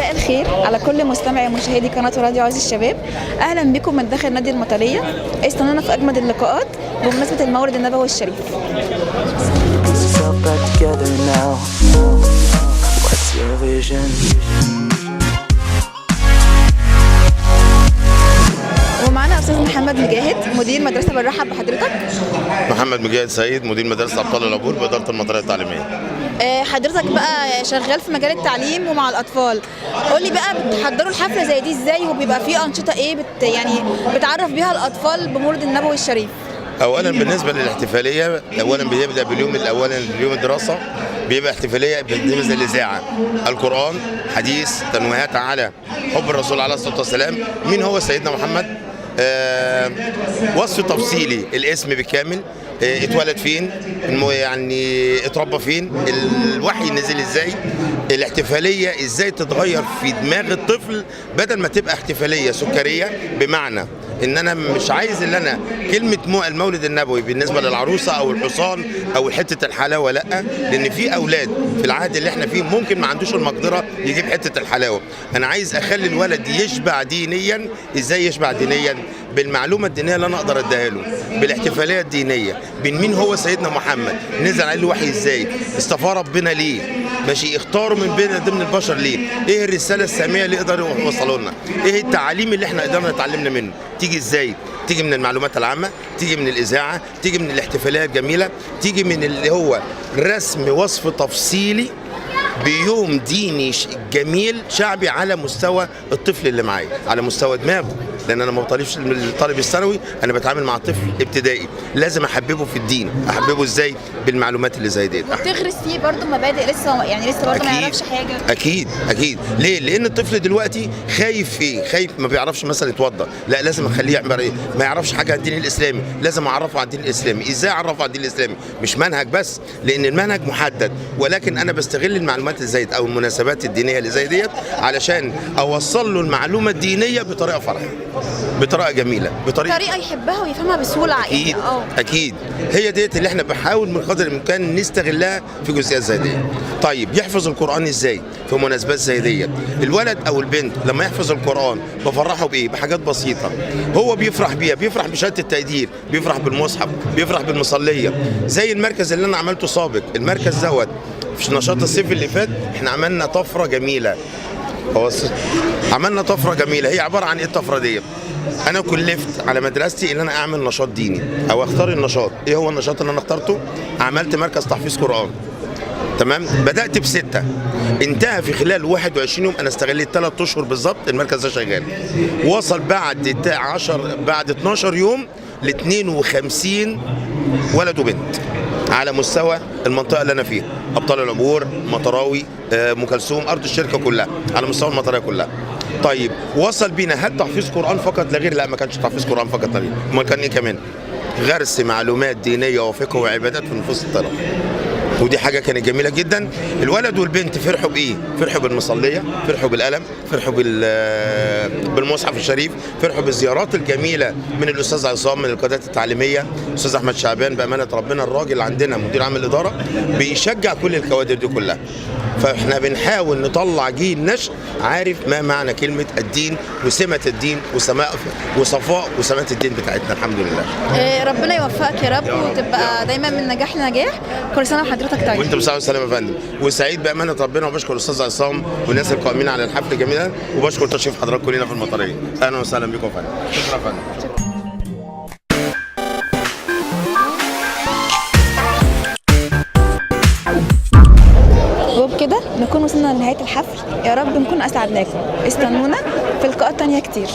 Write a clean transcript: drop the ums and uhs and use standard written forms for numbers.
مساء الخير على كل مستمعي ومشاهدي قناة راديو عز الشباب. أهلا بكم من داخل نادي المطرية. استنونا في أجمد اللقاءات بمناسبة المولد النبوي الشريف. ومعنا أستاذ محمد مجاهد مدير مدرسة. برحب بحضرتك. محمد مجاهد سيد مدير مدرسة أبطال العبور بإدارة المطرية التعليمية. حضرتك بقى شغال في مجال التعليم ومع الأطفال، قولي بقى بتحضروا الحفلة زي دي ازاي وبيبقى فيه أنشطة ايه يعني بتعرف بيها الأطفال بمولد النبوي الشريف؟ أولا بالنسبة للاحتفالية أولا بيبدأ باليوم الأولاني اليوم الدراسة، بيبقى احتفالية بالنسبة للإذاعة، القرآن، حديث، تنويهات على حب الرسول عليه الصلاة والسلام، مين هو سيدنا محمد، وصف تفصيلي الاسم بالكامل، اتولد فين، يعني اتربى فين، الوحي نزل ازاي، الاحتفاليه ازاي تتغير في دماغ الطفل بدل ما تبقى احتفاليه سكريه، بمعنى ان انا مش عايز ان انا كلمه المولد النبوي بالنسبه للعروسه او الحصان او حته الحلاوه، لا، لان في اولاد في العهد اللي احنا فيه ممكن ما عندوش المقدره يجيب حته الحلاوه. انا عايز اخلي الولد يشبع دينيا. ازاي يشبع دينيا؟ بالمعلومه الدينيه اللي انا اقدر اديها له، بالاحتفاليه الدينيه، بين مين هو سيدنا محمد، نزل عليه الوحي ازاي، اصطفى ربنا ليه، ماشي، اختاروا من بين ضمن البشر ليه، ايه الرساله الساميه اللي يقدر يوصلوا لنا، ايه التعاليم اللي احنا قدرنا نتعلمنا منه. تيجي ازاي؟ تيجي من المعلومات العامه، تيجي من الاذاعه، تيجي من الاحتفاليه الجميله، تيجي من اللي هو رسم وصف تفصيلي بيوم ديني جميل شعبي على مستوى الطفل اللي معايا، على مستوى دماغه، لان انا ما بطالبش الطالب الثانوي، انا بتعامل مع طفل ابتدائي، لازم احببه في الدين. احببه ازاي؟ بالمعلومات اللي زي ديت. تغرس فيه برضه مبادئ لسه، يعني لسه برضه ما يعرفش حاجه. اكيد ليه؟ لان الطفل دلوقتي خايف، خايف ما بيعرفش مثلا يتوضا، لا لازم اخليه يعمل ايه، ما يعرفش حاجه عن الدين الاسلامي، لازم اعرفه عن الدين الاسلامي. ازاي اعرفه عن الدين الاسلامي؟ مش منهج بس، لان المنهج محدد، ولكن انا بستغل المعلومات اللي زي او المناسبات الدينيه اللي زي ديت علشان اوصل له المعلومه الدينيه بطريقه فرح، بطريقه جميله، بطريقه يحبها ويفهمها بسهوله. اكيد هي ديت اللي احنا بنحاول من قدر الامكان نستغلها في جزئيات زي دي. طيب يحفظ القران ازاي في مناسبات زي ديت؟ الولد او البنت لما يحفظ القران بفرحه بايه؟ بحاجات بسيطه هو بيفرح بيها، بيفرح بشهاده التقدير، بيفرح بالمصحف، بيفرح بالمصليه. زي المركز اللي انا عملته سابق، المركز دوت في نشاط الصيف اللي فات احنا عملنا طفره جميله. عملنا طفره جميله، هي عباره عن ايه الطفره دي؟ انا كلفت على مدرستي ان انا اعمل نشاط ديني او اختار النشاط. ايه هو النشاط اللي انا اخترته؟ عملت مركز تحفيظ قران. تمام، بدات ب6 انتهى في خلال 21 يوم. انا استغليت 3 اشهر بالظبط المركز ده شغال. وصل بعد 12 يوم ل 52 ولد وبنت على مستوى المنطقه اللي انا فيها، ابطال العبور، مطراوي، ام كلثوم، ارض الشركه كلها، على مستوى المطريه كلها. طيب وصل بينا هل تحفيظ قران فقط لا غير؟ لا، ما كانش تحفيظ قران فقط لا غير، امال كان ايه كمان؟ غرس معلومات دينيه وفقه وعبادات في نفوس الطلبه، ودي حاجه كانت جميله جدا. الولد والبنت فرحوا بايه؟ فرحوا بالمصليه، فرحوا بالقلم، فرحوا بالمصحف الشريف، فرحوا بالزيارات الجميله من الاستاذ عصام من القيادات التعليميه، الاستاذ احمد شعبان بامانه ربنا الراجل عندنا مدير عام الاداره بيشجع كل الكوادر دي كلها. فاحنا بنحاول نطلع جيل نشء عارف ما معنى كلمه الدين وسمه الدين وصفاء وسمه الدين بتاعتنا. الحمد لله. ربنا يوفقك يا رب وتبقى دايما من نجاح لنجاح. كل سنه وحضرتك طيب. وانت بصحه وسلامه يا فندم، وسعيد بامانه ربنا، وبشكر الاستاذ عصام والناس القائمين على الحفل الجميل، وبشكر تشريف حضراتكم كلنا في المطريه. اهلا وسهلا بكم يا فندم. شكرا يا فندم. وبكده نكون وصلنا لنهاية الحفل. يا رب نكون أسعدناكم. استنونا في لقاءات تانية كتير.